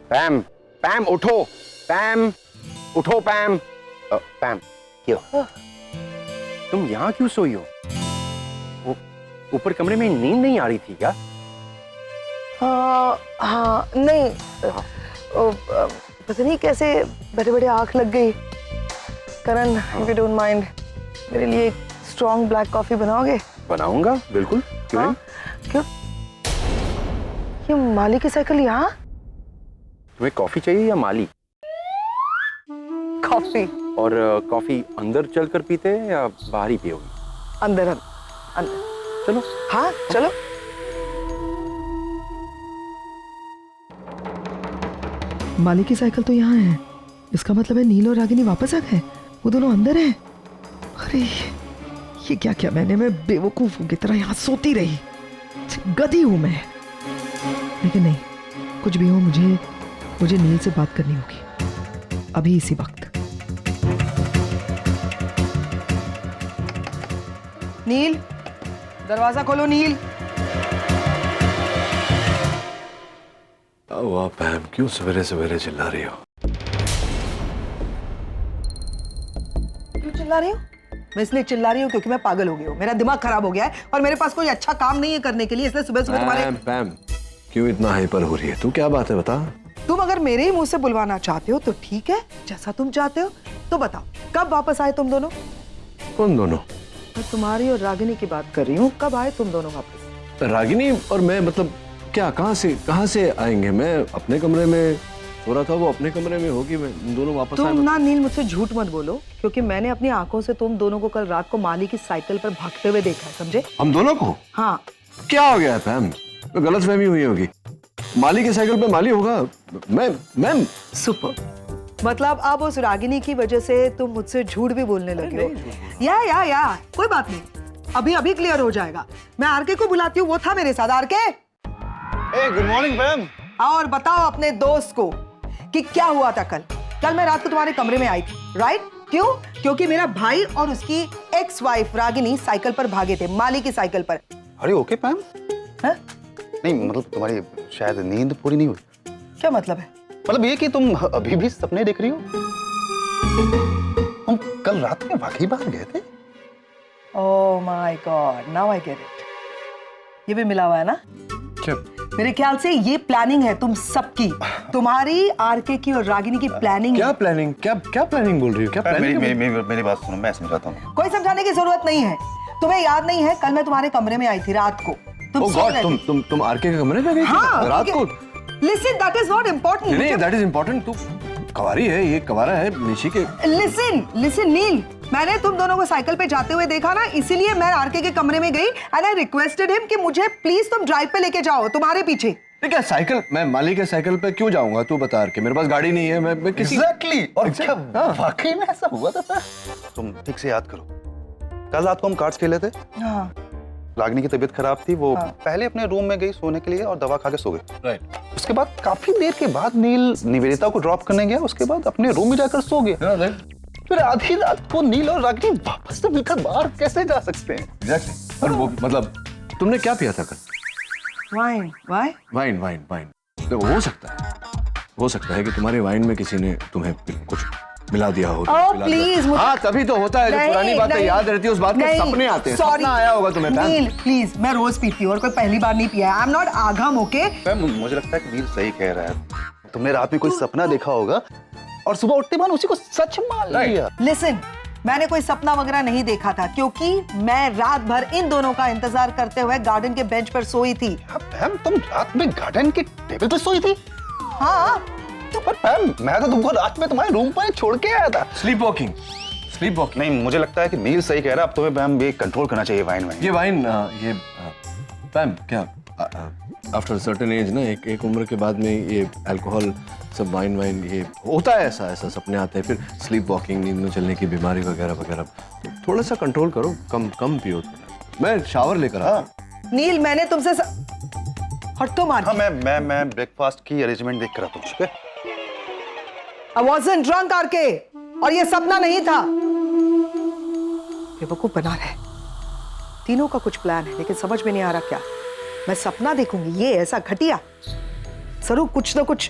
पैम, पैम उठो, पैम उठो, पैम। पैम क्यों? तुम यहाँ क्यों सोई हो? वो ऊपर कमरे में नींद नहीं आ रही थी क्या? हाँ नहीं, पता नहीं कैसे बड़े बड़े आंख लग गई। करण, इफ यू डोंट माइंड, मेरे लिए एक स्ट्रॉन्ग ब्लैक कॉफी बनाओगे? बनाऊंगा, बिल्कुल, क्यों नहीं? क्यों? ये माली की साइकिल यहाँ? तुम्हें कॉफी चाहिए या माली? कॉफी। और कॉफी अंदर चलकर पीते हैं या बाहर ही पियोगे? अंदर अंदर। चलो। हाँ चलो। माली की साइकिल तो यहाँ है, इसका मतलब है नील और रागिनी वापस आ गए, वो दोनों अंदर हैं। अरे ये क्या क्या, मैंने मैं बेवकूफों की तरह यहाँ सोती रही, गधी हूं मैं। लेकिन नहीं, कुछ भी हो, मुझे नील से बात करनी होगी अभी इसी वक्त। नील, दरवाजा खोलो नील। वाह पैम, क्यों सवेरे सवेरे चिल्ला रही हो? क्यों चिल्ला रही हूँ? मैं इसलिए चिल्ला रही हूँ क्योंकि मैं पागल हो गई हूँ, मेरा दिमाग खराब हो गया है और मेरे पास कोई अच्छा काम नहीं है करने के लिए, इसलिए सुबह सुबह तुम्हारे। पैम, क्यों इतना हाइपर हो रही है तू? क्या बात है, बता। तुम अगर मेरे ही मुंह से बुलवाना चाहते हो तो ठीक है, जैसा तुम चाहते हो। तो बताओ, कब वापस आए तुम दोनों? कौन दोनों? मैं तुम्हारी और रागिनी की बात कर रही हूँ, कब आए तुम दोनों वापस? रागिनी और मैं, मतलब क्या, कहाँ से आएंगे? मैं अपने कमरे में सो रहा था, वो अपने कमरे में होगी, मैं दोनों वापस आए। तुम ना नील मुझसे झूठ मत बोलो, क्योंकि मैंने अपनी आंखों से तुम दोनों को कल रात को माली की साइकिल पर भागते हुए देखा है, समझे? हम दोनों को? हाँ। क्या हो गया है पैम? तो गलतफहमी हुई होगी। माली की साइकिल पे माली होगा, मैम। सुपर, मतलब अब उस रागिनी की वजह से तुम मुझसे झूठ भी बोलने लगे हो? या कोई बात नहीं, अभी क्लियर हो जाएगा। मैं आरके को बुलाती हूँ, वो था मेरे साथ। RK, good morning ma'am. और बताओ अपने दोस्त को कि क्या हुआ था कल मैं रात को तुम्हारे कमरे में आई थी, राइट? क्यों? क्योंकि मेरा भाई और उसकी एक्स वाइफ रागिनी साइकिल पर भागे थे, माली की साइकिल पर। अरे ओके पैम। है? नहीं मतलब तुम्हारी शायद नींद पूरी नहीं हुई। क्या मतलब है? मतलब ये कि तुम अभी भी सपने देख रही हो। हम कल रात में वाकई बाहर गए थे। Oh my God, now I get it. ये भी मिला हुआ है ना? क्या? मेरे ख्याल से ये प्लानिंग है तुम सबकी, तुम्हारी, आरके की और रागिनी की प्लानिंग। क्या प्लानिंग? क्या प्लानिंग बोल रही हो? क्या प्लानिंग? मेरी बात सुनो, मैं समझाता हूँ। कोई समझाने की जरूरत नहीं है। तुम्हें याद नहीं है कल मैं तुम्हारे कमरे में आई थी रात को? तुम आरके के कमरे में गई थी? हाँ, रात को? Listen, that is not important. नहीं, दैट इज इम्पोर्टेंट। तू कवारी है, ये कवारा है निशी के। लिसन नील, मैंने तुम दोनों को साइकिल पे जाते हुए देखा ना, इसीलिए मैं आरके के कमरे में गई एंड आई रिक्वेस्टेड हिम कि मुझे प्लीज तुम ड्राइव पे लेके जाओ, तुम्हारे पीछे। ठीक है, साइकिल, मैं माली के साइकिल पे क्यों जाऊंगा? तू बता के, मेरे पास गाड़ी नहीं है, मैं किसी। एग्जैक्टली। और क्या वाकई में ऐसा हुआ था? तुम ठीक से याद करो, कल रात को हम कार्ड्स खेले थे। हाँ। रागिनी की तबीयत खराब थी, वो पहले अपने रूम में गई सोने के लिए और दवा खा के सो गई। राइट। उसके बाद काफी देर के बाद नील निवेदिता को ड्रॉप करने गया, उसके बाद अपने रूम में जाकर सो गया। फिर आधी रात को नील और रागिनी वापस से मिलकर बाहर कैसे जा सकते हैं? एग्जैक्टली। और वो मतलब तुमने क्या पिया था कल? वाइन। वाइन। तो हो सकता है कि तुम्हारे वाइन में किसी ने तुम्हें कुछ मिला दिया हो। प्लीज। हाँ, तभी तो होता है, जो पुरानी बातें याद रहती है, उस बात के सपने आते हैं। सपना आया होगा तुम्हें। नील प्लीज, मैं रोज पीती हूँ और कोई पहली बार नहीं पिया। आई एम नॉट आगम, ओके? मुझे लगता है कि नील सही कह रहा है। तुमने रात में कोई सपना देखा होगा और सुबह उठते बाद उसी को सच मान लिया। लिसन, मैंने कोई सपना वगैरह नहीं देखा था, क्योंकि मैं रात भर इन दोनों का इंतजार करते हुए गार्डन के बेंच पर सोई थी। मैम, तुम रात में गार्डन के टेबल पर सोई थी? हाँ। पर मैम, मैं तो तुमको रात में तुम्हारे रूम पर छोड़ के आया था। Sleep walking. नहीं, मुझे लगता है कि नील सही कह रहा है। अब तुम्हें मैम ये कंट्रोल करना चाहिए वाइन। ये वाइन, ये पैम, क्या आफ्टर सर्टेन एज ना, एक उम्र के बाद में ये अल्कोहल सब, वाइन ये होता है, ऐसा सपने आते हैं, फिर स्लीप वॉकिंग, नींद में चलने की बीमारी वगैरह। तो थोड़ा सा कंट्रोल करो, कम पियो। मैं शावर लेकर आता हूं। नील, मैंने तुमसे हट तो मार। हाँ, मैं ब्रेकफास्ट की अरेंजमेंट देख कर आता हूँ, ठीक है? I wasn't drunk, आरके, और ये सपना नहीं था। बेवकूफ बना रहे। तीनों का कुछ प्लान है, लेकिन समझ में नहीं आ रहा क्या। मैं सपना देखूंगी, ये ऐसा घटिया? जरूर कुछ ना कुछ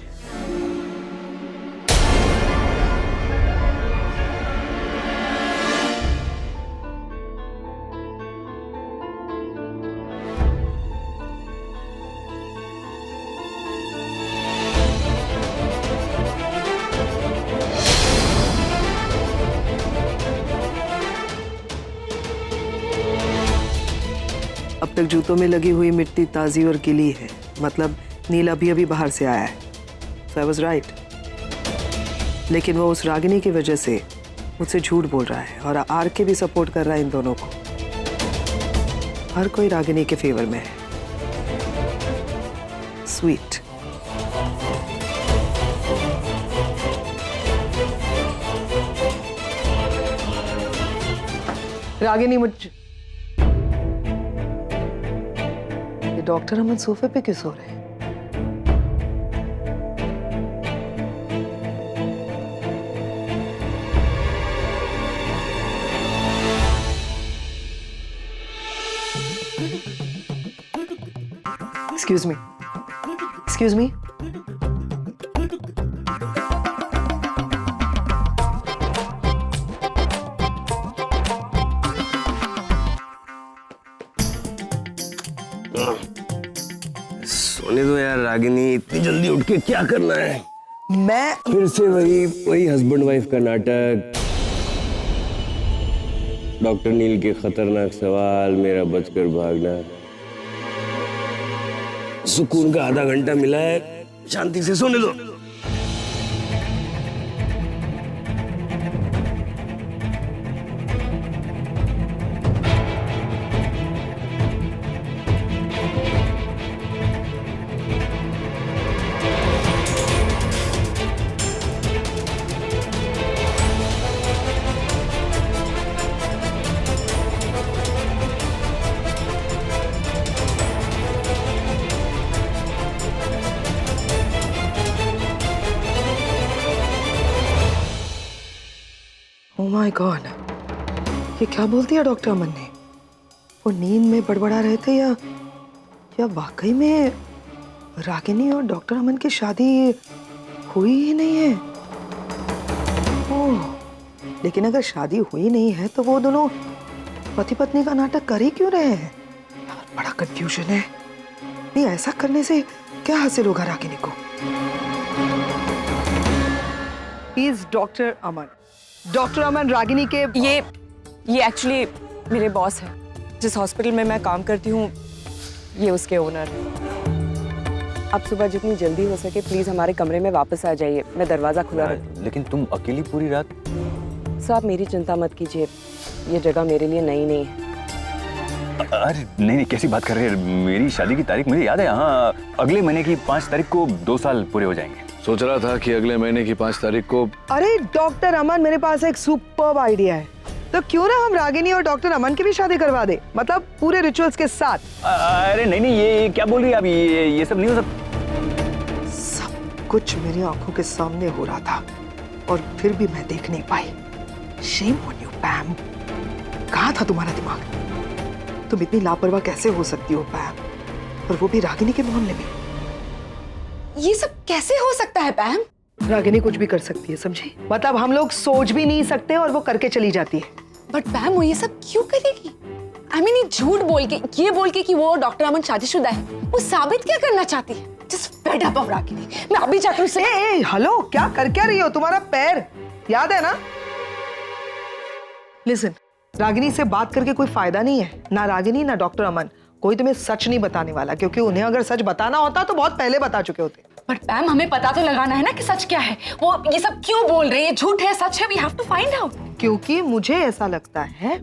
तक जूतों में लगी हुई मिट्टी ताज़ी और गीली है, मतलब नील अभी अभी बाहर से आया है। सो आई वाज राइट। लेकिन वो उस रागिनी की वजह से मुझसे झूठ बोल रहा है और आर के भी सपोर्ट कर रहा है इन दोनों को। हर कोई रागिनी के फेवर में है। स्वीट। रागिनी ये डॉक्टर अमन सोफे पे क्यों सो रहे हैं? Excuse me. Excuse me. सोने दो यार रागिनी, इतनी जल्दी उठ के क्या करना है? मैं फिर से वही हस्बैंड वाइफ का नाटक। डॉक्टर नील के खतरनाक सवाल, मेरा बचकर भागना। सुकून का आधा घंटा मिला है, शांति से सोने दो। ओह माय गॉड, ये क्या बोल दिया डॉक्टर अमन ने? वो नींद में बड़बड़ा रहे थे या वाकई में रागिनी और डॉक्टर अमन की शादी हुई ही नहीं है? ओह, लेकिन अगर शादी हुई नहीं है तो वो दोनों पति पत्नी का नाटक कर ही क्यों रहे हैं? यार बड़ा कंफ्यूजन है। नहीं, ऐसा करने से क्या हासिल होगा रागिनी को? प्लीज डॉक्टर अमन, डॉक्टर अमन रागिनी के ये एक्चुअली मेरे बॉस है। जिस हॉस्पिटल में मैं काम करती हूँ ये उसके ओनर है। अब सुबह जितनी जल्दी हो सके प्लीज हमारे कमरे में वापस आ जाइए, मैं दरवाजा खुला रखूँ। लेकिन तुम अकेली पूरी रात? सो आप मेरी चिंता मत कीजिए, ये जगह मेरे लिए नई नहीं है। अरे नहीं, कैसी बात कर रहे हैं? मेरी शादी की तारीख मुझे याद है। हाँ, अगले महीने की 5 तारीख को 2 साल पूरे हो जाएंगे। सोच रहा था कि अगले महीने की 5 तारीख को। अरे डॉक्टर अमन, मेरे पास एक सुपर्ब आइडिया है। तो क्यों ना हम रागिनी और डॉक्टर अमन की भी शादी करवा दे, मतलब पूरे रिचुअल्स के साथ। अरे नहीं, ये क्या बोल रही है आप? ये सब नहीं हो सकता। सब कुछ मेरी आंखों के सामने हो रहा था और फिर भी मैं देख नहीं पाई। Shame on you पैम। कहाँ था तुम्हारा दिमाग? तुम इतनी लापरवाह कैसे हो सकती हो पैम, और वो भी रागिनी के मामले में? ये सब कैसे हो सकता है पैम? रागिनी कुछ भी कर सकती है, समझी? मतलब हम लोग सोच भी नहीं सकते और वो करके चली जाती है। बट पैम वो ये सब क्यों करेगी? I mean, ये झूठ बोल के, ये बोल के कि वो डॉक्टर अमन शादीशुदा है, वो साबित क्या करना चाहती है? Just fed up of Ragini. मैं अभी जाकर उससे। हेलो, क्या कर क्या रही हो? तुम्हारा पैर याद है ना? लिसन, रागिनी से बात करके कोई फायदा नहीं है। ना रागिनी ना डॉक्टर अमन कोई तुम्हें सच नहीं बताने वाला, क्योंकि उन्हें अगर सच बताना होता तो बहुत पहले बता चुके होते। बट पैम हमें पता तो लगाना है ना कि सच क्या है। वो ये सब क्यों बोल रही है? झूठ है, सच है? We have to find out। क्योंकि मुझे ऐसा लगता है,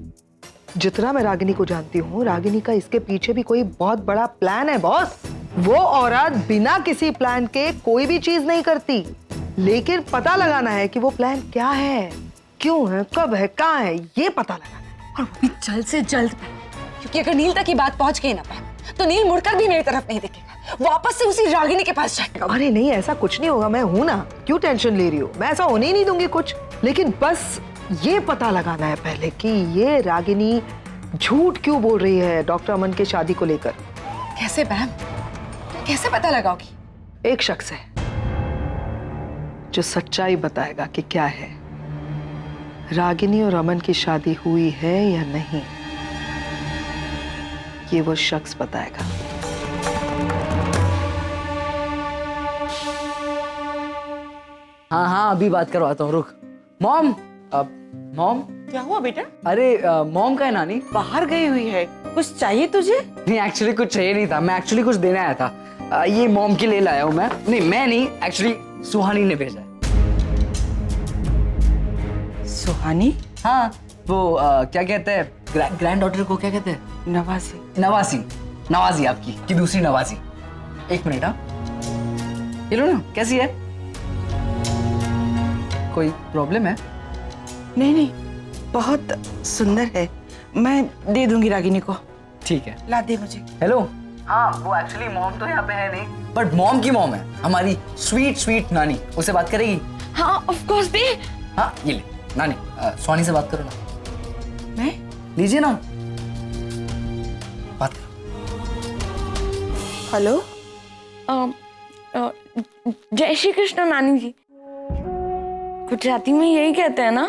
जितना मैं रागिनी को जानती हूँ, रागिनी का इसके पीछे भी कोई बहुत बड़ा प्लान है बॉस। वो औरत बिना किसी प्लान के कोई भी चीज नहीं करती, लेकिन पता लगाना है कि वो प्लान क्या है, क्यों है, कब है, कहाँ है, ये पता लगाना है। और वो भी जल्द से जल्द, क्योंकि अगर नील तक ये बात पहुंच गई ना पैम, तो नील मुड़कर भी मेरी तरफ नहीं देखेगा, वापस से उसी रागिनी के पास जाएगा। अरे नहीं, ऐसा कुछ नहीं होगा, मैं हूं ना, क्यों टेंशन ले रही हो? मैं ऐसा होने ही नहीं दूंगी कुछ। लेकिन बस ये पता लगाना है पहले कि ये रागिनी झूठ क्यों बोल रही है डॉक्टर अमन के शादी को लेकर। कैसे पैम? कैसे पता लगाओगी? एक शख्स है जो सच्चाई बताएगा कि क्या है, रागिनी और अमन की शादी हुई है या नहीं, ये वो शख्स बताएगा। हाँ अभी बात करवाता हूँ, रुक। मॉम, मॉम क्या हुआ बेटा? अरे मॉम का है नानी बाहर गई हुई है, कुछ चाहिए तुझे? नहीं एक्चुअली कुछ चाहिए नहीं था, मैं एक्चुअली कुछ देने आया था। ये मॉम के लिए लाया हूँ मैं नहीं एक्चुअली सुहानी ने भेजा है। सुहानी? हाँ वो क्या कहते हैं ग्रैंड डॉटर को क्या कहते हैं? नवासी। नवाजी आपकी की दूसरी नवाजी। एक मिनट। हाँ ये लो ना, कैसी है? कोई प्रॉब्लम है? नहीं, बहुत सुंदर है। मैं दे दूंगी रागिनी को। ठीक है, ला दे मुझे। हेलो। हाँ वो एक्चुअली मॉम तो यहाँ पे है नहीं, बट मॉम की मॉम है हमारी स्वीट नानी, उससे बात करेगी? हाँ ऑफ कोर्स दे। हाँ ये ले नानी, सोनी से बात करो ना। मैं? लीजिए ना, बात करो। हेलो। जय श्री कृष्ण नानी जी। गुजराती में यही कहते हैं ना?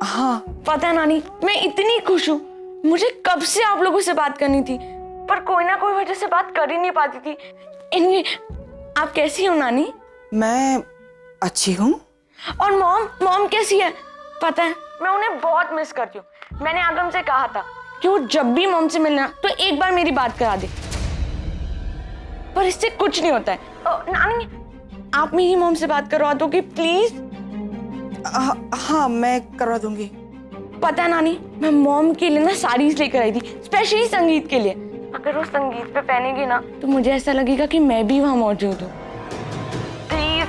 हाँ। पता है नानी, मैं इतनी खुश हूँ। मुझे कब से आप लोगों से बात करनी थी, पर कोई ना कोई वजह से बात कर ही नहीं पाती थी। इनमें आप कैसी हो नानी? मैं अच्छी हूँ। और मॉम कैसी है? पता है मैं उन्हें बहुत मिस करती हूँ। मैंने आगम से कहा था कि वो जब भी मॉम से मिलना तो एक बार मेरी बात करा दे, पर इससे कुछ नहीं होता है। नानी आप मेरी मॉम से बात करवा दोगे प्लीज? हाँ मैं करवा दूंगी। पता है नानी, मैं मॉम के लिए ना साड़ीज लेकर आई थी, स्पेशली संगीत के लिए। अगर वो संगीत पे पहनेगी ना तो मुझे ऐसा लगेगा कि मैं भी वहां मौजूद हूँ। प्लीज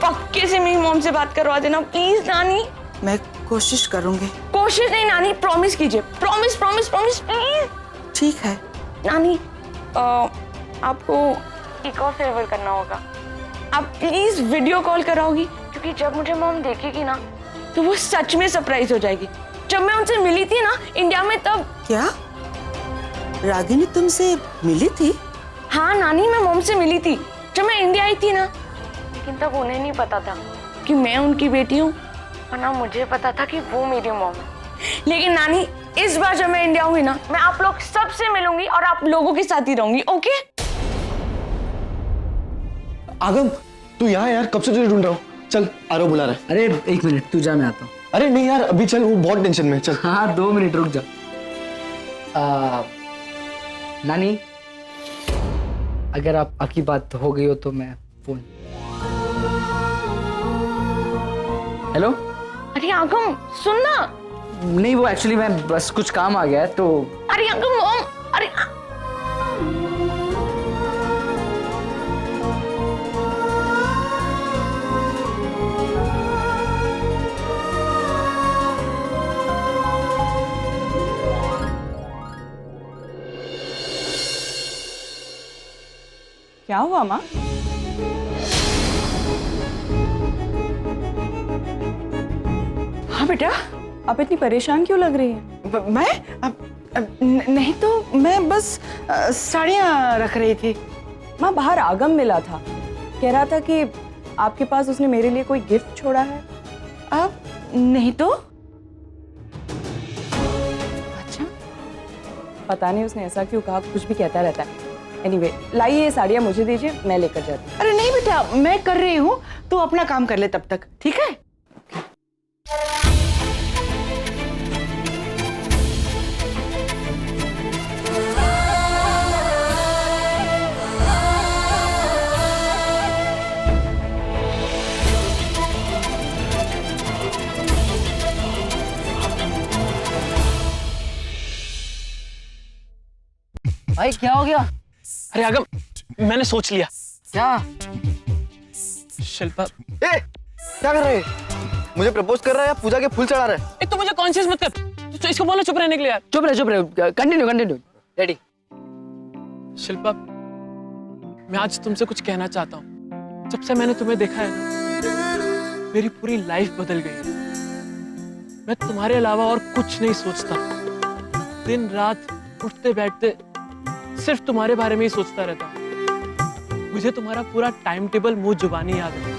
पक्के से मेरी मॉम से बात करवा देना प्लीज नानी। मैं कोशिश करूंगी। कोशिश नहीं नानी, प्रॉमिस कीजिए। Promise please. ठीक है नानी, आपको एक और फेवर करना होगा। आप प्लीज वीडियो कॉल कराओगी, क्योंकि जब मुझे मॉम देखेगी ना तो वो सच में सरप्राइज हो जाएगी। जब मैं उनसे मिली थी ना इंडिया में तब। क्या रागिनी तुमसे मिली थी? हाँ नानी, मैं मॉम से मिली थी जब मैं इंडिया आई थी ना, लेकिन तब उन्हें नहीं पता था कि मैं उनकी बेटी हूँ, और ना मुझे पता था कि वो मेरी मॉम है। लेकिन नानी इस बार जब मैं इंडिया आऊंगी ना, मैं आप लोग सबसे मिलूंगी और आप लोगों के साथ ही रहूंगी। ओके? आगम तू यहाँ यार, कब से तुझे ढूंढ रहा हूँ। चल आरो बुला रहा है। अरे एक मिनट, तू जा, मैं आता हूँ। अरे नहीं यार अभी चल, वो बहुत टेंशन में है। चल। हाँ 2 मिनट रुक जा। नानी अगर आपकी बात हो गई हो तो मैं फोन। हेलो। अरे आगम सुन ना। नहीं वो एक्चुअली मैं बस कुछ काम आ गया है तो। अरे आगम मॉम, अरे क्या हुआ माँ? हाँ बेटा, आप इतनी परेशान क्यों लग रही हैं? नहीं तो मैं बस साड़ियाँ रख रही थी। माँ बाहर आगम मिला था, कह रहा था कि आपके पास उसने मेरे लिए कोई गिफ्ट छोड़ा है। अब नहीं तो। अच्छा, पता नहीं उसने ऐसा क्यों कहा, कुछ भी कहता रहता है। एनीवे, लाइए ये साड़ियाँ मुझे दीजिए, मैं लेकर जाती हूँ। अरे नहीं बेटा, मैं कर रही हूँ, तू अपना काम कर ले तब तक, ठीक है? भाई क्या हो गया? अरे आगम, मैंने सोच लिया। क्या? शिल्पा, ए, क्या कर रहे हैं? मुझे प्रपोज कर रहा है या पूजा के फूल चढ़ा रहा है? एक तो मुझे कॉन्शियस मत कर, तो इसको बोलो चुप रहने के लिए यार। चुप रहे, कंटिन्यू। रेडी? शिल्पा, मैं आज तुमसे कुछ कहना चाहता हूँ। जब से मैंने तुम्हें देखा है ना, मेरी पूरी लाइफ बदल गई है। मैं तुम्हारे अलावा और कुछ नहीं सोचता। दिन रात उठते बैठते सिर्फ तुम्हारे बारे में ही सोचता रहता हूँ। मुझे तुम्हारा पूरा टाइम टेबल मुंह जुबानी याद है।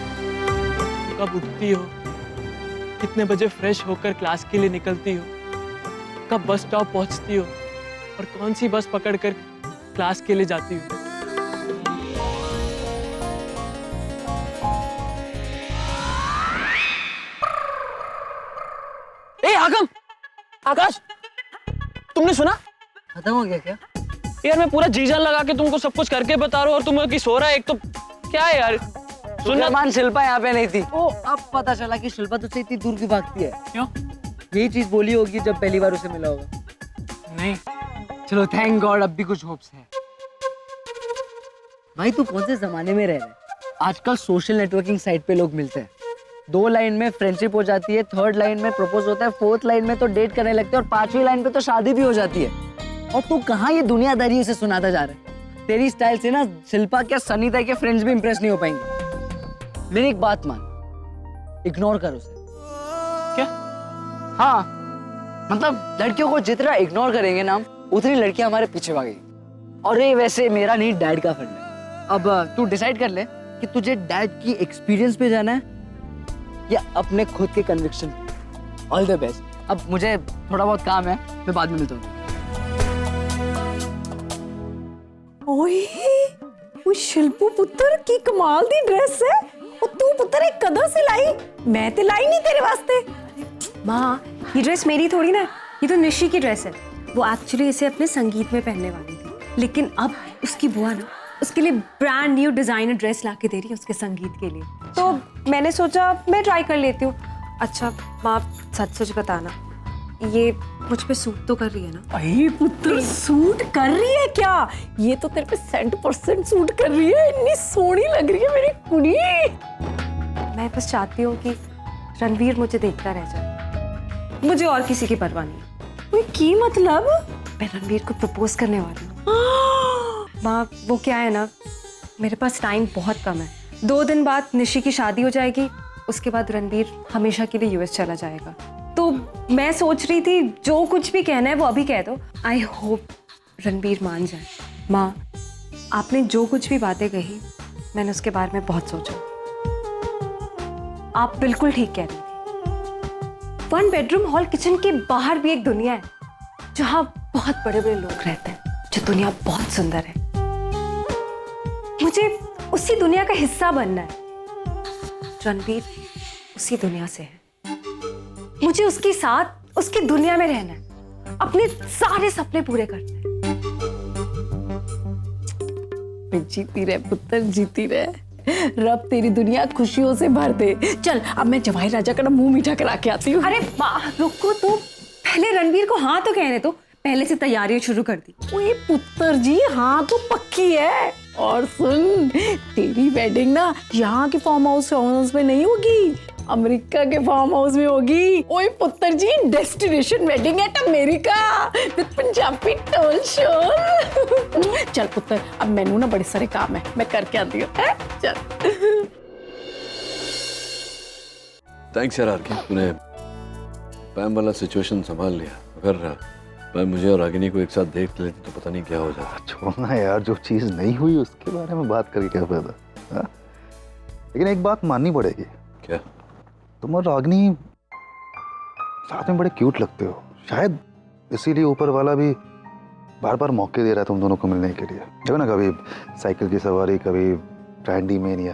कब उठती हो, कितने बजे फ्रेश होकर क्लास के लिए निकलती हो, कब बस स्टॉप पहुंचती हो और कौन सी बस पकड़कर क्लास के लिए जाती हो। ए आगम, आकाश, तुमने सुना? खत्म हो गया क्या? यार मैं पूरा जी जान लगा के तुमको सब कुछ करके बता रहा हूँ और तुम कि सो रहा है। एक तो क्या है यार, सुनना। मान शिल्पा यहाँ पे नहीं थी। ओ अब पता चला कि शिल्पा तुझसे इतनी दूर क्यों भागती है। क्यों? यही चीज बोली होगी जब पहली बार उसे मिला होगा। नहीं। चलो थैंक गॉड अब भी कुछ होप्स है। भाई तू कौन से जमाने में रह रहा है? आजकल सोशल नेटवर्किंग साइट पे लोग मिलते हैं, 2 लाइन में फ्रेंडशिप हो जाती है, 3rd लाइन में प्रपोज होता है, 4th लाइन में तो डेट करने लगते हैं और 5वीं लाइन पे तो शादी भी हो जाती है। और तू कहाँ ये दुनियादारी से सुनाता जा रहा है? तेरी स्टाइल से ना शिल्पा क्या सनीता के फ्रेंड्स भी इंप्रेस नहीं हो पाएंगे। मेरी एक बात मान, इग्नोर कर उसे। क्या? हाँ मतलब लड़कियों को जितना इग्नोर करेंगे ना उतनी लड़कियां हमारे पीछे भागेगी। और ये वैसे मेरा नहीं डैड का फंड है। अब तू डिसाइड कर ले कि तुझे डैड की एक्सपीरियंस पे जाना है या अपने खुद के कन्विक्शन। All the best. अब मुझे थोड़ा बहुत काम है, मैं बाद में मिलता हूँ। ओए शिल्पू पुत्र की कमाल दी ड्रेस है। और तू पुत्र एक कदों से लाई? मैं ते लाई नहीं तेरे वास्ते। माँ ये ड्रेस मेरी थोड़ी ना, ये तो निशी की ड्रेस है। वो एक्चुअली इसे अपने संगीत में पहनने वाली थी, लेकिन अब उसकी बुआ ना उसके लिए ब्रांड न्यू डिजाइनर ड्रेस ला के दे रही है उसके संगीत के लिए। तो मैंने सोचा मैं ट्राई कर लेती हूँ। अच्छा माँ सच सच बताना, ये मुझ पे सूट तो कर रही है ना? अरे पुत्र सूट कर रही है क्या? ये तो तेरे पे 100% सूट कर रही है। इतनी सोहनी लग रही है मेरी कुड़ी। मैं बस चाहती हूँ कि रणवीर मुझे देखता रह जाए, मुझे और किसी की परवाह नहीं। कोई की मतलब? मैं रणवीर को प्रपोज करने वाली हूँ। माँ वो क्या है ना, मेरे पास टाइम बहुत कम है। 2 दिन बाद निशी की शादी हो जाएगी, उसके बाद रणवीर हमेशा के लिए यूएस चला जाएगा। तो मैं सोच रही थी जो कुछ भी कहना है वो अभी कह दो। आई होप रणवीर मान जाए। माँ आपने जो कुछ भी बातें कही मैंने उसके बारे में बहुत सोचा। आप बिल्कुल ठीक कह रही थी। 1 बेडरूम हॉल किचन के बाहर भी एक दुनिया है जहाँ बहुत बड़े बड़े लोग रहते हैं, जो दुनिया बहुत सुंदर है। मुझे उसी दुनिया का हिस्सा बनना है। रणवीर उसी दुनिया से है, मुझे उसके साथ उसकी दुनिया में रहना है, अपने सारे सपने पूरे करने हैं। जीती रहे पुत्र जीती रहे, रब तेरी दुनिया खुशियों से भर दे। चल अब मैं जवाई राजा का ना मुंह मीठा करा के आती हूँ। अरे रुको तो, पहले रणवीर को हाँ तो कहने तो, पहले से तैयारी शुरू कर दी। ओए पुत्र जी हाँ तो पक्की है। और सुन तेरी वेडिंग ना यहाँ के फार्म हाउस में नहीं होगी, अमेरिका के फार्म हाउस में होगी। ओए पुत्र जी destination wedding at America with Punjabi टोल शोर। चल पुत्र अब मैनू ना बड़े सारे काम है, मैं करके आती हूँ। चल थैंक्स यार आरके, तूने पैम वाला सिचुएशन संभाल लिया। अगर मैं मुझे और रागिनी को एक साथ देख लेती तो पता नहीं क्या हो जाता। छोड़ना यार, जो चीज़ नहीं हुई उसके बारे में बात करके क्या फायदा। हाँ? लेकिन एक बात माननी पड़ेगी। क्या? तुम और रागिनी साथ में बड़े क्यूट लगते हो, शायद इसीलिए ऊपर वाला भी बार बार मौके दे रहा है तुम दोनों को मिलने के लिए। देखो ना, कभी साइकिल की सवारी, कभी ब्रांडी मेनिया,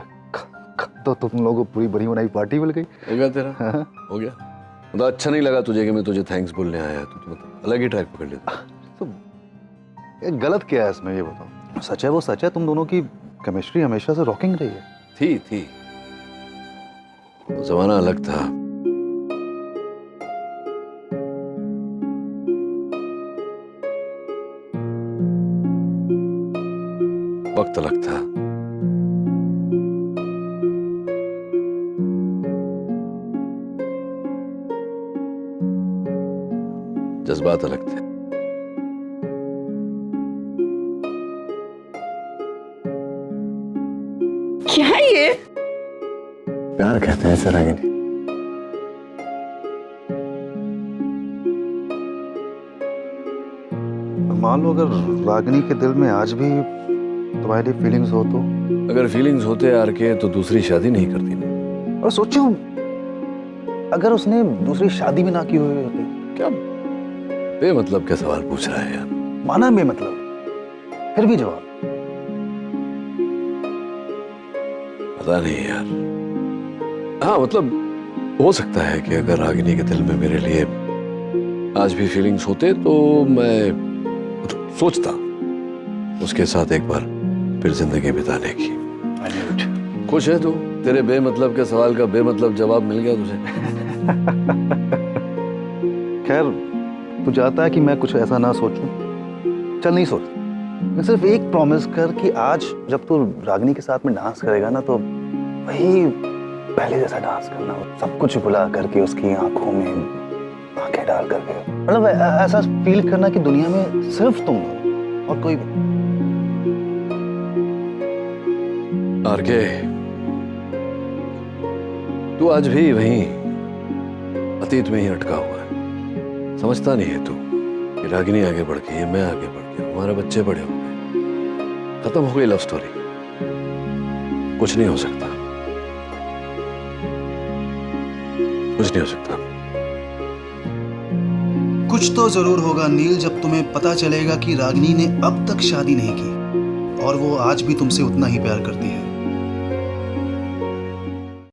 तो तुम लोगों को पूरी बनी बनाई पार्टी मिल गई। हो गया तेरा? हाँ? हो गया। मतलब अच्छा नहीं लगा तुझे कि मैं तुझे थैंक्स बोलने आया, तो मतलब अलग ही ट्रैक पकड़ लेता। तो गलत क्या है इसमें, ये बताओ। सच है वो सच है, तुम दोनों की केमिस्ट्री हमेशा से रॉकिंग रही है। थी वो जमाना अलग था। वक्त अलग था। जज्बात अलग थे। क्या है ये? प्यार कहते हैं सर रागिनी। मान लो अगर रागिनी के दिल में आज भी तुम्हारे लिए फीलिंग्स हो तो? अगर फीलिंग्स होते यार के तो दूसरी शादी नहीं करती ना। और सोचो अगर उसने दूसरी शादी भी ना की हुई होती। क्या बेमतलब क्या सवाल पूछ रहा है यार? माना बेमतलब, फिर भी जवाब। पता नहीं यार। हाँ मतलब हो सकता है कि अगर रागिनी के दिल में मेरे लिए आज भी फीलिंग्स होते तो मैं सोचता उसके साथ एक बार फिर जिंदगी बिताने की। खुश है तू? तेरे बेमतलब के सवाल का बेमतलब जवाब मिल गया तुझे। खैर तू चाहता है कि मैं कुछ ऐसा ना सोचूं, चल नहीं सोच। मैं सिर्फ एक प्रॉमिस कर कि आज जब तू रागिनी के साथ में डांस करेगा ना तो वही पहले जैसा डांस करना, सब कुछ भुला करके उसकी आंखों में आंखें डाल करके, मतलब ऐसा फील करना कि दुनिया में सिर्फ तुम हो और कोई भी। आरके, तू आज भी वहीं अतीत में ही अटका हुआ है। समझता नहीं है तू कि रागिनी आगे बढ़ गई है, मैं आगे बढ़ गया, हमारे बच्चे बड़े हो गए, खत्म हो गई लव स्टोरी, कुछ नहीं हो सकता, कुछ नहीं हो सकता। कुछ तो जरूर होगा नील जब तुम्हें पता चलेगा कि रागिनी ने अब तक शादी नहीं की और वो आज भी तुमसे उतना ही प्यार करती है।